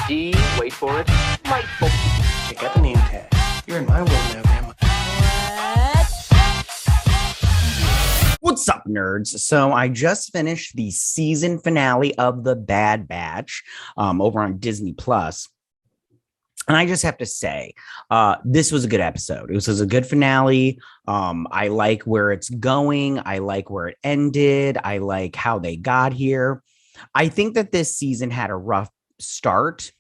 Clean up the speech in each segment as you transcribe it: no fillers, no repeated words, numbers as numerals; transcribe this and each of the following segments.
D, wait for it, delightful. Check out the name tag. You're in my world now, Grandma. What's up, nerds? So I just finished the season finale of The Bad Batch over on Disney Plus. And I just have to say, this was a good episode. This was a good finale. I like where it's going. I like where it ended. I like how they got here. I think that this season had a rough start.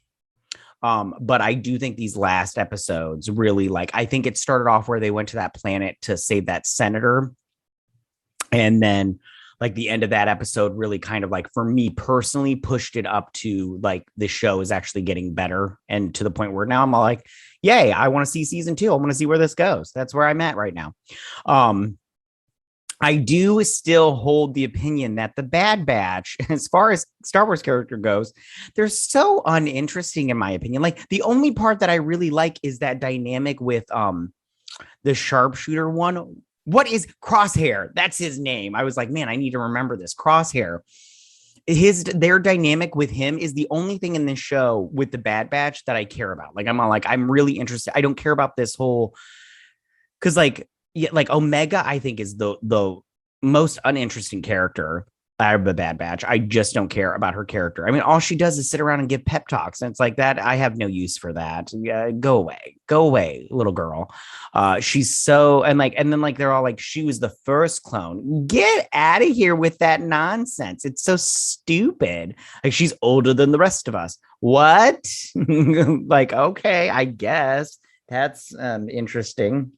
But I do think these last episodes really I think it started off where they went to that planet to save that senator. And then the end of that episode really kind of for me personally pushed it up to the show is actually getting better. And to the point where now I'm all like, yay, I want to see season 2. I want to see where this goes. That's where I'm at right now. I do still hold the opinion that the Bad Batch, as far as Star Wars character goes, they're so uninteresting in my opinion. The only part that I really like is that dynamic with the sharpshooter one. What is Crosshair? That's his name. I was like, man, I need to remember this. Crosshair. Their dynamic with him is the only thing in this show with the Bad Batch that I care about. I'm really interested. I don't care about this whole, because Omega, I think, is the most uninteresting character out of the Bad Batch. I just don't care about her character. I mean, all she does is sit around and give pep talks, and it's like that. I have no use for that. Go away, little girl. She's so and then they're all like, she was the first clone. Get out of here with that nonsense. It's so stupid. She's older than the rest of us. What? Okay, I guess that's interesting.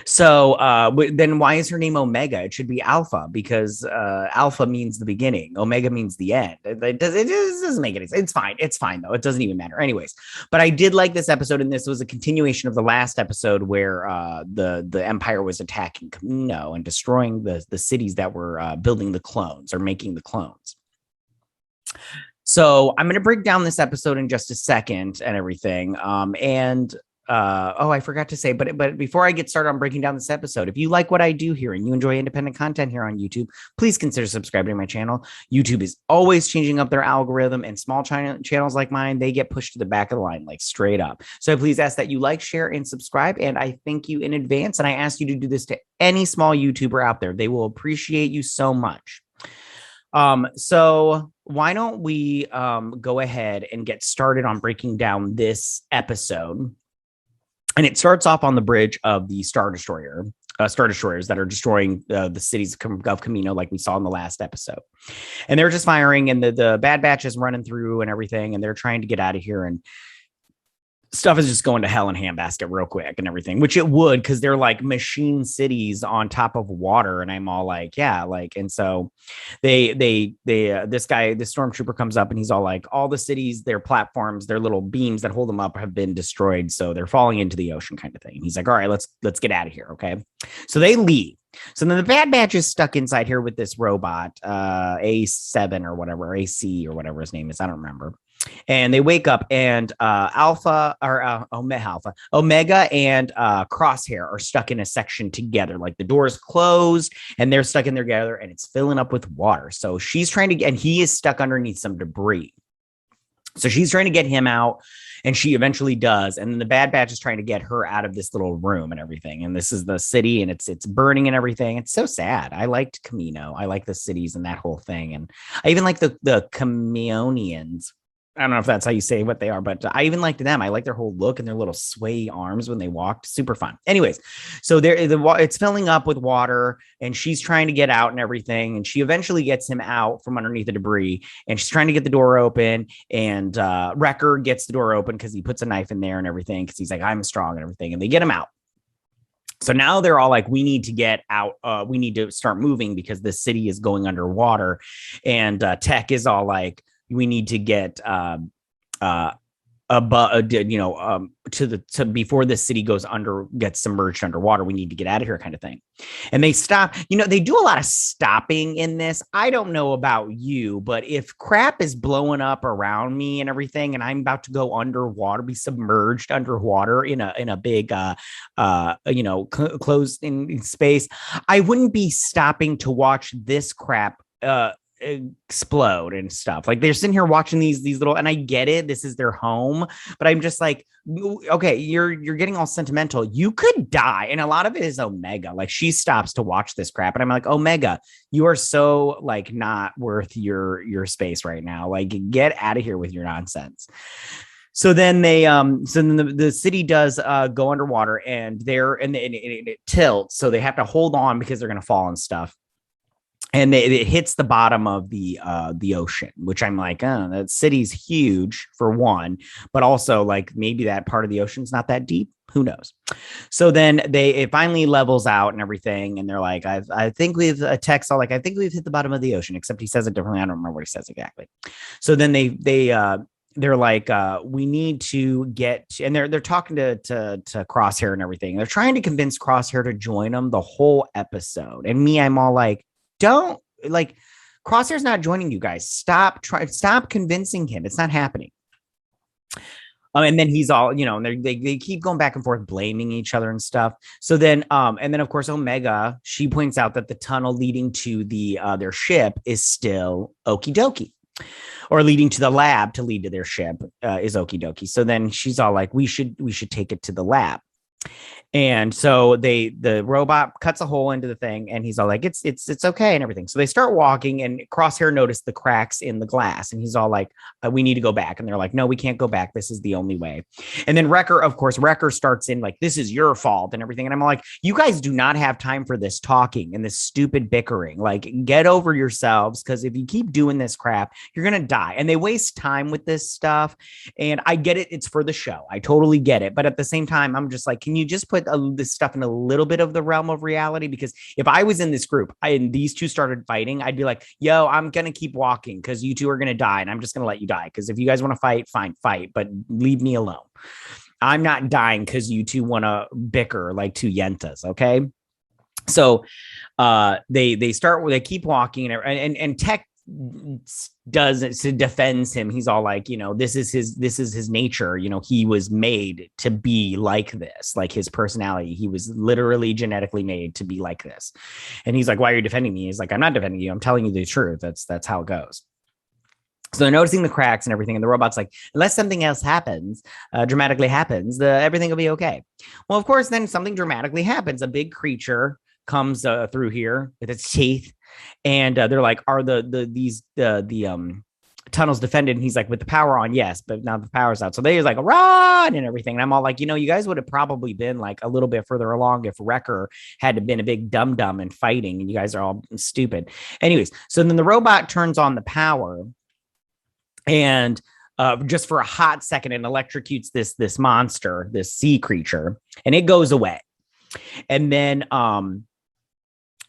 So then why is her name Omega? It should be Alpha, because Alpha means the beginning. Omega means the end. It doesn't make any sense. It's fine. It's fine, though. It doesn't even matter. Anyways, but I did like this episode, and this was a continuation of the last episode where the Empire was attacking Camino and destroying the cities that were building the clones or making the clones. So I'm going to break down this episode in just a second and everything. I forgot to say, but before I get started on breaking down this episode, if you like what I do here and you enjoy independent content here on YouTube, please consider subscribing to my channel. YouTube is always changing up their algorithm, and small channels like mine, they get pushed to the back of the line, straight up. So please ask that you like, share, and subscribe. And I thank you in advance. And I ask you to do this to any small YouTuber out there. They will appreciate you so much. So why don't we go ahead and get started on breaking down this episode? And it starts off on the bridge of the Star Destroyers that are destroying the cities of Camino, like we saw in the last episode. And they're just firing, and the Bad Batch is running through and everything, and they're trying to get out of here. And stuff is just going to hell in handbasket real quick and everything, which it would, because they're machine cities on top of water. And I'm all like, yeah, and so this stormtrooper comes up, and he's all like, all the cities, their platforms, their little beams that hold them up have been destroyed, so they're falling into the ocean, kind of thing. And he's like, all right, let's get out of here. Okay. So they leave. So then the Bad Batch is stuck inside here with this robot, A7 or whatever, AC or whatever his name is. I don't remember. And they wake up, and Omega and Crosshair are stuck in a section together. The door's closed, and they're stuck in there together, and it's filling up with water. So she's trying to and he is stuck underneath some debris. So she's trying to get him out, and she eventually does. And then the Bad Batch is trying to get her out of this little room and everything. And this is the city, and it's burning and everything. It's so sad. I liked Camino. I like the cities and that whole thing. And I even like the Camionians. I don't know if that's how you say what they are, but I even liked them. I like their whole look and their little sway arms when they walked. Super fun. Anyways, so it's filling up with water, and she's trying to get out and everything. And she eventually gets him out from underneath the debris, and she's trying to get the door open. And Wrecker gets the door open because he puts a knife in there and everything, because he's like, I'm strong and everything. And they get him out. So now they're all like, we need to get out. We need to start moving because the city is going underwater. And Tech is all like, we need to get before the city gets submerged underwater. We need to get out of here, kind of thing. And they stop. They do a lot of stopping in this. I don't know about you, but if crap is blowing up around me and everything, and I'm about to go underwater, be submerged underwater in a big closed in space, I wouldn't be stopping to watch this crap explode and stuff. Like they're sitting here watching these little, and I get it, this is their home, but I'm just like, okay, you're getting all sentimental. You could die, and a lot of it is Omega. Like she stops to watch this crap, and I'm like, Omega, you are so like not worth your space right now. Like get out of here with your nonsense. So then the city does go underwater, and it tilts, so they have to hold on because they're gonna fall and stuff. And it hits the bottom of the ocean, which I'm like, oh, that city's huge for one, but also like maybe that part of the ocean's not that deep. Who knows? So then it finally levels out and everything, and they're like, I think we've a text all like, I think we've hit the bottom of the ocean, except he says it differently. I don't remember what he says exactly. So then they're like, we need to get, and they're talking to Crosshair and everything. They're trying to convince Crosshair to join them the whole episode, and me, I'm all like, don't, like, Crosshair's not joining you guys. Stop convincing him. It's not happening. And then he's all, they keep going back and forth, blaming each other and stuff. So then, and then of course, Omega, she points out that the tunnel leading to their ship is still okie dokie, or leading to the lab to lead to their ship is okie dokie. So then she's all like, we should take it to the lab. And so the robot cuts a hole into the thing, and he's all like, it's okay and everything. So they start walking, and Crosshair noticed the cracks in the glass, and he's all like, we need to go back. And they're like, no, we can't go back. This is the only way. And then Wrecker starts in like, this is your fault and everything. And I'm like, you guys do not have time for this talking and this stupid bickering. Like, get over yourselves, because if you keep doing this crap, you're going to die. And they waste time with this stuff. And I get it. It's for the show. I totally get it. But at the same time, I'm just like, can you just put this stuff in a little bit of the realm of reality? Because if I was in this group and these two started fighting, I'd be like, yo, I'm going to keep walking because you two are going to die, and I'm just going to let you die. Because if you guys want to fight, fine, fight, but leave me alone. I'm not dying because you two want to bicker like two yentas. Okay. So they keep walking, and Tech defends him. He's all like, this is his nature. He was made to be like this, like his personality. He was literally genetically made to be like this. And he's like, why are you defending me? He's like, I'm not defending you. I'm telling you the truth. That's how it goes. So they're noticing the cracks and everything. And the robot's like, unless something else happens, dramatically happens, everything will be okay. Well, of course, then something dramatically happens. A big creature comes through here with its teeth, and they're like, are these tunnels defended? And he's like, with the power on, yes, but now the power's out. So they're like, run and everything. And I'm all like, you guys would have probably been like a little bit further along if Wrecker had been a big dum-dum and fighting, and you guys are all stupid. Anyways, so then the robot turns on the power, and just for a hot second, and electrocutes this monster, this sea creature, and it goes away. And then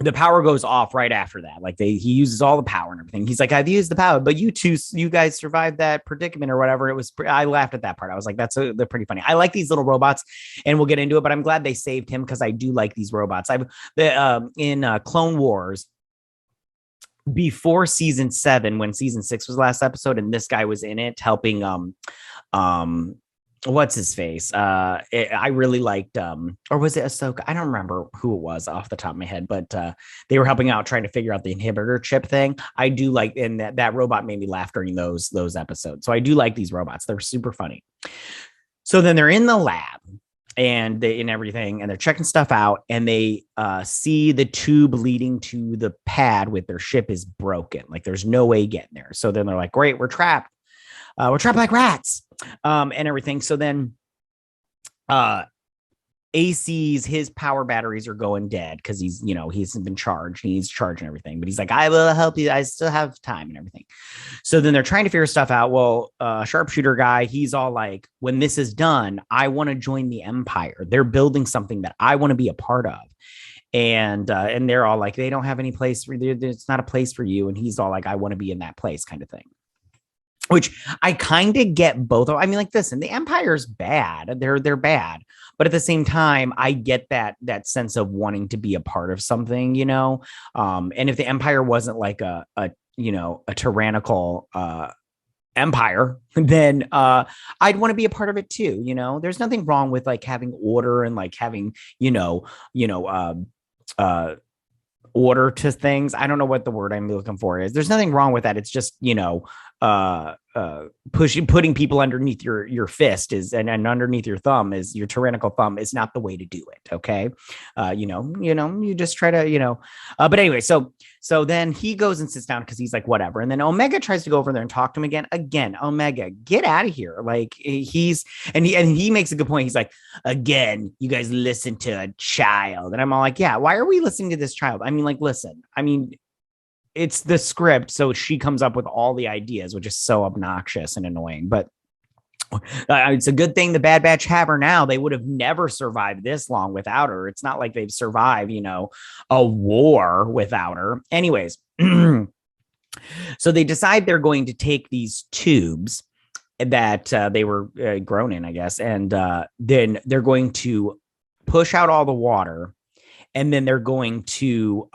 the power goes off right after that. Like he uses all the power and everything. He's like, I've used the power, but you guys survived that predicament or whatever. I laughed at that part. I was like, they're pretty funny. I like these little robots, and we'll get into it, but I'm glad they saved him, because I do like these robots. In Clone Wars, before season 7, when season 6 was the last episode, and this guy was in it helping what's his face? I really liked, or was it Ahsoka? I don't remember who it was off the top of my head, but they were helping out trying to figure out the inhibitor chip thing. I do like, and that robot made me laugh during those episodes. So I do like these robots. They're super funny. So then they're in the lab, and everything, and they're checking stuff out, and they see the tube leading to the pad with their ship is broken. Like there's no way getting there. So then they're like, great, we're trapped. We're trapped like rats, and everything. So then AC's, his power batteries are going dead because he's been charged. He needs charge and everything. But he's like, I will help you. I still have time and everything. So then they're trying to figure stuff out. Well, sharpshooter guy, he's all like, when this is done, I want to join the Empire. They're building something that I want to be a part of. And they're all like, they don't have any place for you. It's not a place for you. And he's all like, I want to be in that place, kind of thing. Which I kind of get both of. I mean, like, listen, the Empire's bad. They're bad. But at the same time, I get that sense of wanting to be a part of something, and if the Empire wasn't like a tyrannical empire, then I'd want to be a part of it too. There's nothing wrong with like having order and like having, order to things. I don't know what the word I'm looking for is. There's nothing wrong with that. It's just, putting people underneath your fist is and underneath your thumb is your tyrannical thumb is not the way to do it. Okay. You just try to, but anyway, so then he goes and sits down because he's like, whatever. And then Omega tries to go over there and talk to him again. Omega, get out of here. Like he makes a good point. He's like, again, you guys listen to a child. And I'm all like, yeah, why are we listening to this child? I mean, like, listen, it's the script. So she comes up with all the ideas, which is so obnoxious and annoying. But it's a good thing the Bad Batch have her now. They would have never survived this long without her. It's not like they've survived, a war without her. Anyways, so they decide they're going to take these tubes that they were grown in, I guess, and then they're going to push out all the water, and then they're going to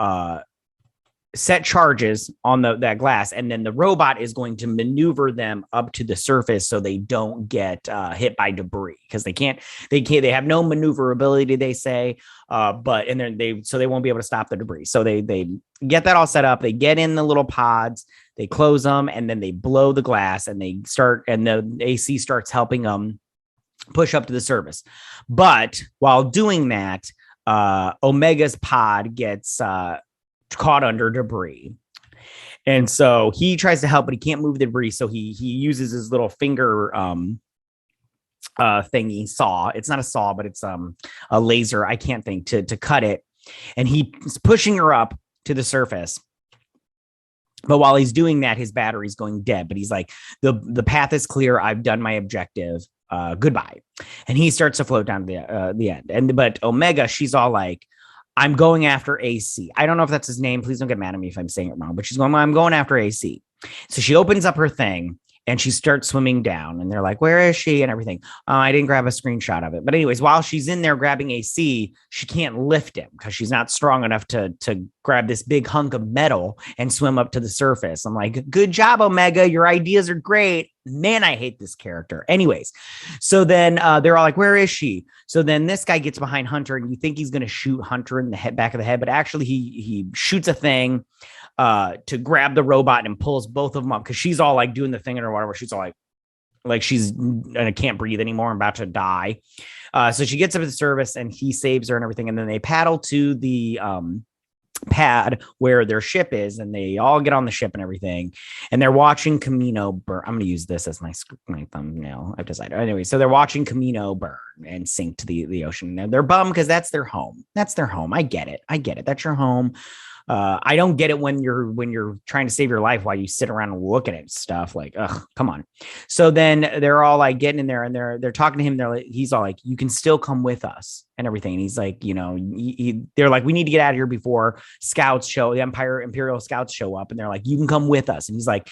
set charges on that glass, and then the robot is going to maneuver them up to the surface so they don't get hit by debris, because they have no maneuverability, they say, and then they won't be able to stop the debris. So they get that all set up. They get in the little pods, they close them, and then they blow the glass, and the AC starts helping them push up to the surface. But while doing that, Omega's pod gets caught under debris, and so he tries to help, but he can't move the debris, so he uses his little finger thingy saw. It's not a saw, but it's a laser, I can't think, to cut it, and he's pushing her up to the surface. But while he's doing that, his battery's going dead, but he's like, the path is clear, I've done my objective, goodbye. And he starts to float down to the end, but Omega, she's all like, I'm going after AC. I don't know if that's his name. Please don't get mad at me if I'm saying it wrong, but she's going, I'm going after AC. So she opens up her thing and she starts swimming down, and they're like, where is she? And everything. I didn't grab a screenshot of it. But anyways, while she's in there grabbing AC, she can't lift him because she's not strong enough to grab this big hunk of metal and swim up to the surface. I'm like, good job, Omega. Your ideas are great. Man, I hate this character. Anyways, so then they're all like, where is she? So then this guy gets behind Hunter, and you think he's going to shoot Hunter in the back of the head, but actually he shoots a thing to grab the robot and pulls both of them up, because she's all like doing the thing in her water where she's all like she's and I can't breathe anymore, I'm about to die. So she gets up to the surface, and he saves her and everything, and then they paddle to the pad where their ship is, and they all get on the ship and everything, and they're watching Camino burn. I'm going to use this as my thumbnail, I've decided. Anyway, so they're watching Camino burn and sink to the ocean, and they're bummed because that's their home. I get it. That's your home. I don't get it when you're trying to save your life while you sit around and looking at stuff. Like, ugh, come on. So then they're all like getting in there, and they're talking to him. He's all like, you can still come with us and everything. And he's like, they're like, we need to get out of here before the Imperial scouts show up. And they're like, you can come with us. And he's like,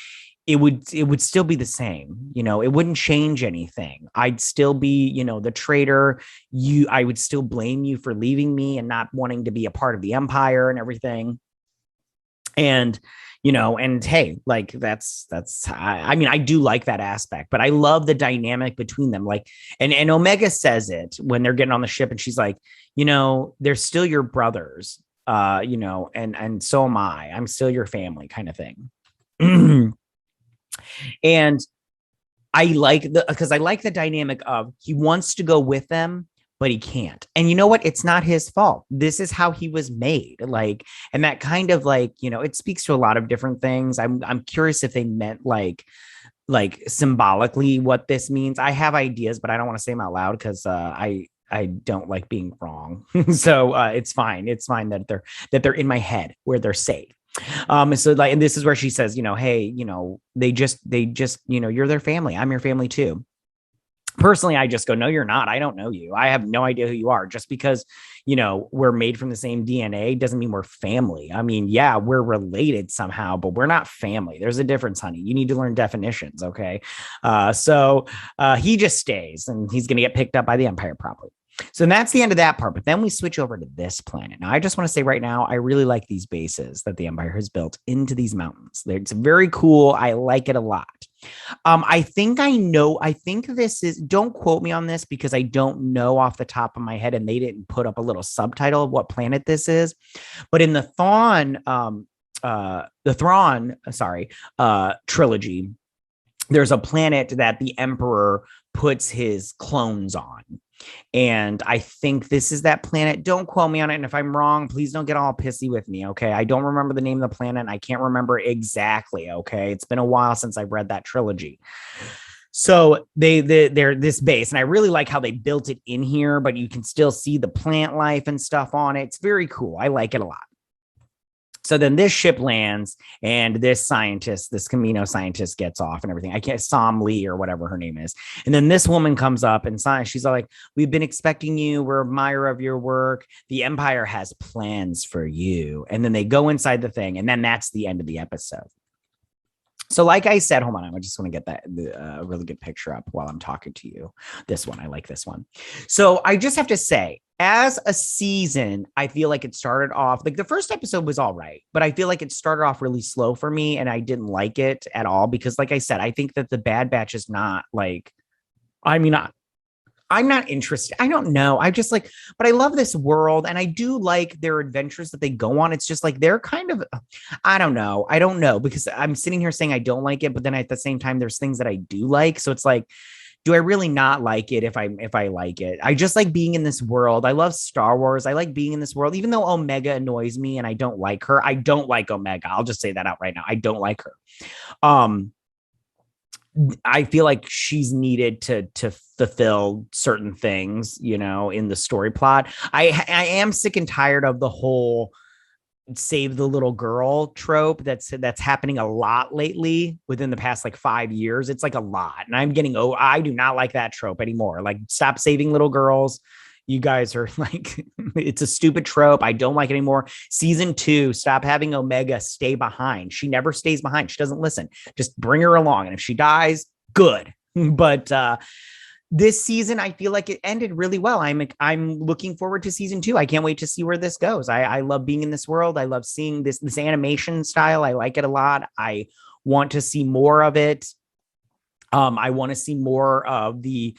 it would still be the same. It wouldn't change anything. I'd still be, the traitor. I would still blame you for leaving me and not wanting to be a part of the Empire and everything. And, and hey, like I do like that aspect, but I love the dynamic between them. Like, and Omega says it when they're getting on the ship, and she's like, they're still your brothers, and so am I. I'm still your family, kind of thing. And I like the dynamic of, he wants to go with them, but he can't. And you know what? It's not his fault. This is how he was made. Like, and that kind of like, it speaks to a lot of different things. I'm curious if they meant like symbolically what this means. I have ideas, but I don't want to say them out loud because I don't like being wrong. So it's fine. It's fine that they're in my head where they're safe. So like, and this is where she says, hey, they just, you're their family. I'm your family too. Personally, I just go, no, you're not. I don't know you. I have no idea who you are. Just because, we're made from the same DNA doesn't mean we're family. I mean, yeah, we're related somehow, but we're not family. There's a difference, honey. You need to learn definitions. Okay. So he just stays, and he's going to get picked up by the Empire probably. So that's the end of that part. But then we switch over to this planet. Now, I just want to say right now, I really like these bases that the Empire has built into these mountains. It's very cool. I like it a lot. I think I know. I think this is, don't quote me on this because I don't know off the top of my head, and they didn't put up a little subtitle of what planet this is. But in the trilogy, there's a planet that the Emperor puts his clones on. And I think this is that planet. Don't quote me on it. And if I'm wrong, please don't get all pissy with me. Okay. I don't remember the name of the planet. And I can't remember exactly. Okay. It's been a while since I've read that trilogy. So they're this base, and I really like how they built it in here, but you can still see the plant life and stuff on it. It's very cool. I like it a lot. So then this ship lands, and this Camino scientist gets off and everything. I can't, Som Lee or whatever her name is. And then this woman comes up and she's like, we've been expecting you. We're admirer of your work. The Empire has plans for you. And then they go inside the thing, and then that's the end of the episode. So like I said, hold on, I just want to get that really good picture up while I'm talking to you. This one, I like this one. So I just have to say, as a season, I feel like it started off, like the first episode was all right, but I feel like it started off really slow for me, and I didn't like it at all because, like I said, I think that the Bad Batch is not like, I'm not interested. I don't know. I just like, but I love this world, and I do like their adventures that they go on. It's just like they're kind of, I don't know. I don't know because I'm sitting here saying I don't like it, but then at the same time, there's things that I do like. So it's like, do I really not like it if I like it? I just like being in this world. I love Star Wars. I like being in this world, even though Omega annoys me and I don't like her. I don't like Omega. I'll just say that out right now. I don't like her. I feel like she's needed to fulfill certain things, you know, in the story plot. I am sick and tired of the whole save the little girl trope that's happening a lot lately within the past like 5 years. It's like a lot. And I'm getting, I do not like that trope anymore. Like, stop saving little girls. You guys are like, it's a stupid trope. I don't like it anymore. Season 2, stop having Omega stay behind. She never stays behind. She doesn't listen. Just bring her along. And if she dies, good. But this season, I feel like it ended really well. I'm looking forward to season 2. I can't wait to see where this goes. I love being in this world. I love seeing this animation style. I like it a lot. I want to see more of it. I want to see more of the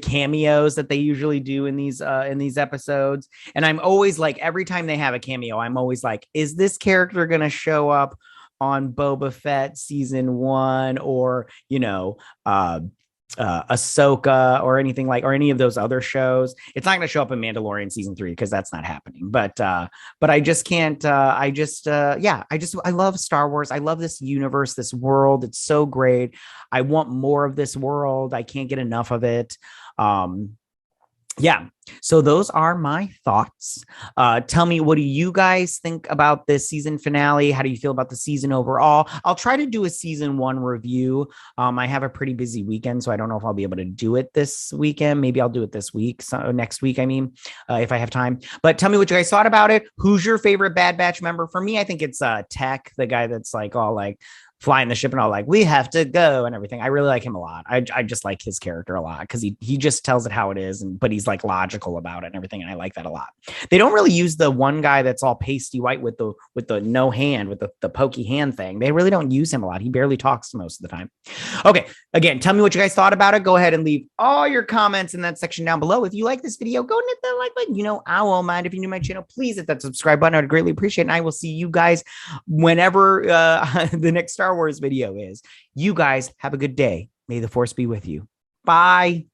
cameos that they usually do in these episodes. And I'm always like, every time they have a cameo, I'm always like, is this character going to show up on Boba Fett season 1, or, you know, Ahsoka or anything like, or any of those other shows? It's not going to show up in Mandalorian season 3 because that's not happening. But I just can't. I love Star Wars. I love this universe, this world. It's so great. I want more of this world. I can't get enough of it. Yeah. So those are my thoughts. Tell me, what do you guys think about this season finale? How do you feel about the season overall? I'll try to do a season 1 review. I have a pretty busy weekend, so I don't know if I'll be able to do it this weekend. Maybe I'll do it this week. So next week, I mean, if I have time. But tell me what you guys thought about it. Who's your favorite Bad Batch member? For me, I think it's Tech, the guy that's like all like flying the ship and all like, we have to go and everything. I really like him a lot. I just like his character a lot because he just tells it how it is, but he's like logical about it and everything. And I like that a lot. They don't really use the one guy that's all pasty white with the no hand, with the pokey hand thing. They really don't use him a lot. He barely talks most of the time. Okay. Again, tell me what you guys thought about it. Go ahead and leave all your comments in that section down below. If you like this video, go and hit that like button. You know, I won't mind. If you're new to my channel, please hit that subscribe button. I'd greatly appreciate it. And I will see you guys whenever the next Star Wars video is. You guys have a good day. May the Force be with you. Bye.